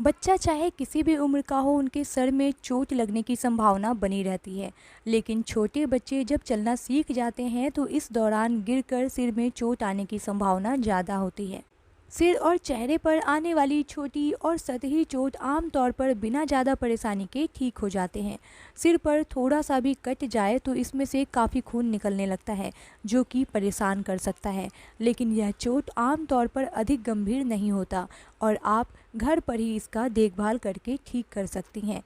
बच्चा चाहे किसी भी उम्र का हो, उनके सर में चोट लगने की संभावना बनी रहती है। लेकिन छोटे बच्चे जब चलना सीख जाते हैं तो इस दौरान गिरकर सिर में चोट आने की संभावना ज़्यादा होती है। सिर और चेहरे पर आने वाली छोटी और सतही चोट आमतौर पर बिना ज़्यादा परेशानी के ठीक हो जाते हैं। सिर पर थोड़ा सा भी कट जाए तो इसमें से काफ़ी खून निकलने लगता है, जो कि परेशान कर सकता है। लेकिन यह चोट आमतौर पर अधिक गंभीर नहीं होता और आप घर पर ही इसका देखभाल करके ठीक कर सकती हैं।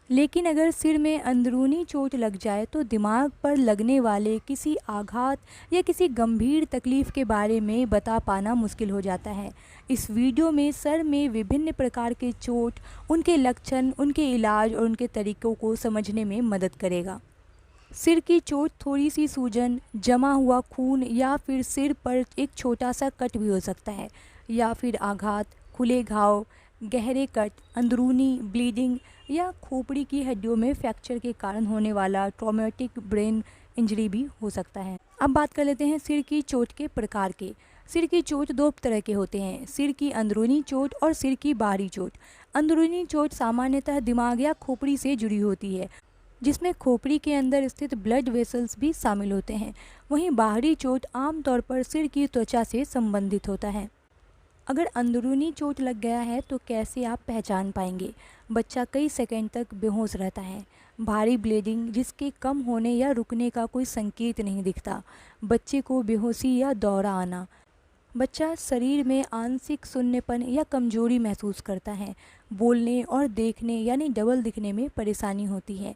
लेकिन अगर सिर में अंदरूनी चोट लग जाए तो दिमाग पर लगने वाले किसी आघात या किसी गंभीर तकलीफ के बारे में बता पाना मुश्किल हो जाता है। इस वीडियो में सर में विभिन्न प्रकार के चोट, उनके लक्षण, उनके इलाज और उनके तरीकों को समझने में मदद करेगा। सिर की चोट थोड़ी सी सूजन, जमा हुआ खून या फिर सिर पर एक छोटा सा कट भी हो सकता है, या फिर आघात, खुले घाव, गहरे कट, अंदरूनी ब्लीडिंग या खोपड़ी की हड्डियों में फ्रैक्चर के कारण होने वाला ट्रॉमेटिक ब्रेन इंजरी भी हो सकता है। अब बात कर लेते हैं सिर की चोट के प्रकार के। सिर की चोट दो तरह के होते हैं, सिर की अंदरूनी चोट और सिर की बाहरी चोट। अंदरूनी चोट सामान्यतः दिमाग या खोपड़ी से जुड़ी होती है, जिसमें खोपड़ी के अंदर स्थित ब्लड वेसल्स भी शामिल होते हैं। वहीं बाहरी चोट आमतौर पर सिर की त्वचा से संबंधित होता है। अगर अंदरूनी चोट लग गया है तो कैसे आप पहचान पाएंगे? बच्चा कई सेकंड तक बेहोश रहता है। भारी ब्लीडिंग जिसके कम होने या रुकने का कोई संकेत नहीं दिखता। बच्चे को बेहोशी या दौरा आना। बच्चा शरीर में आंशिक शून्यपन या कमजोरी महसूस करता है। बोलने और देखने यानी डबल दिखने में परेशानी होती है।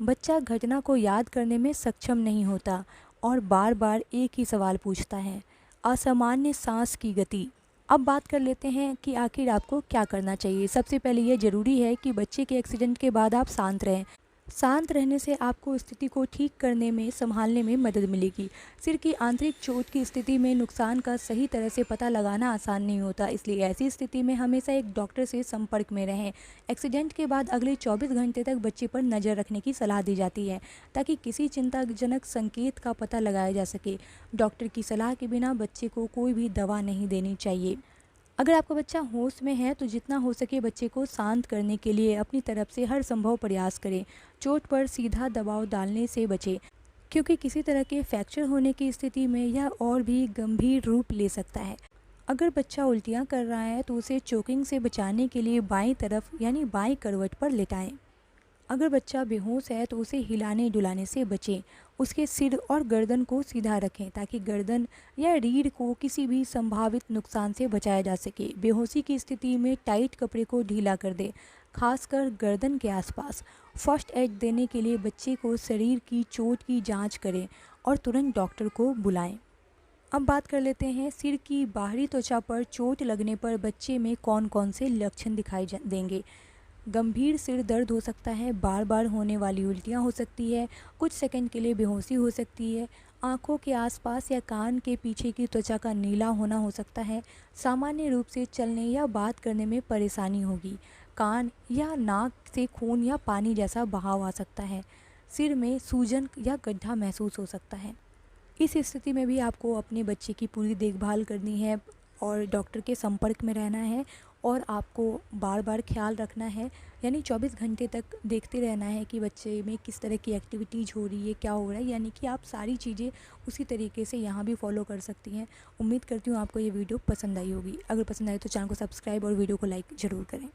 बच्चा घटना को याद करने में सक्षम नहीं होता और बार बार एक ही सवाल पूछता है। असामान्य सांस की गति। अब बात कर लेते हैं कि आखिर आपको क्या करना चाहिए। सबसे पहले यह ज़रूरी है कि बच्चे के एक्सीडेंट के बाद आप शांत रहें। शांत रहने से आपको स्थिति को ठीक करने में, संभालने में मदद मिलेगी। सिर की आंतरिक चोट की स्थिति में नुकसान का सही तरह से पता लगाना आसान नहीं होता, इसलिए ऐसी स्थिति में हमेशा एक डॉक्टर से संपर्क में रहें। एक्सीडेंट के बाद अगले 24 घंटे तक बच्चे पर नज़र रखने की सलाह दी जाती है, ताकि किसी चिंताजनक संकेत का पता लगाया जा सके। डॉक्टर की सलाह के बिना बच्चे को कोई भी दवा नहीं देनी चाहिए। अगर आपका बच्चा होश में है तो जितना हो सके बच्चे को शांत करने के लिए अपनी तरफ से हर संभव प्रयास करें। चोट पर सीधा दबाव डालने से बचें, क्योंकि किसी तरह के फ्रैक्चर होने की स्थिति में यह और भी गंभीर रूप ले सकता है। अगर बच्चा उल्टियाँ कर रहा है तो उसे चोकिंग से बचाने के लिए बाईं तरफ यानी बाईं करवट पर लेटाएं। अगर बच्चा बेहोश है तो उसे हिलाने डुलाने से बचें। उसके सिर और गर्दन को सीधा रखें ताकि गर्दन या रीढ़ को किसी भी संभावित नुकसान से बचाया जा सके। बेहोशी की स्थिति में टाइट कपड़े को ढीला कर दें, खासकर गर्दन के आसपास। फर्स्ट एड देने के लिए बच्चे को शरीर की चोट की जांच करें और तुरंत डॉक्टर को बुलाएं। अब बात कर लेते हैं सिर की बाहरी त्वचा पर चोट लगने पर बच्चे में कौन कौन से लक्षण दिखाई देंगे। गंभीर सिर दर्द हो सकता है, बार बार होने वाली उल्टियाँ हो सकती है, कुछ सेकंड के लिए बेहोशी हो सकती है, आँखों के आसपास या कान के पीछे की त्वचा का नीला होना हो सकता है, सामान्य रूप से चलने या बात करने में परेशानी होगी, कान या नाक से खून या पानी जैसा बहाव आ सकता है, सिर में सूजन या गड्ढा महसूस हो सकता है। इस स्थिति में भी आपको अपने बच्चे की पूरी देखभाल करनी है और डॉक्टर के संपर्क में रहना है और आपको बार बार ख्याल रखना है, यानी 24 घंटे तक देखते रहना है कि बच्चे में किस तरह की एक्टिविटीज़ हो रही है, क्या हो रहा है, यानी कि आप सारी चीज़ें उसी तरीके से यहाँ भी फॉलो कर सकती हैं। उम्मीद करती हूँ आपको ये वीडियो पसंद आई होगी। अगर पसंद आए तो चैनल को सब्सक्राइब और वीडियो को लाइक ज़रूर करें।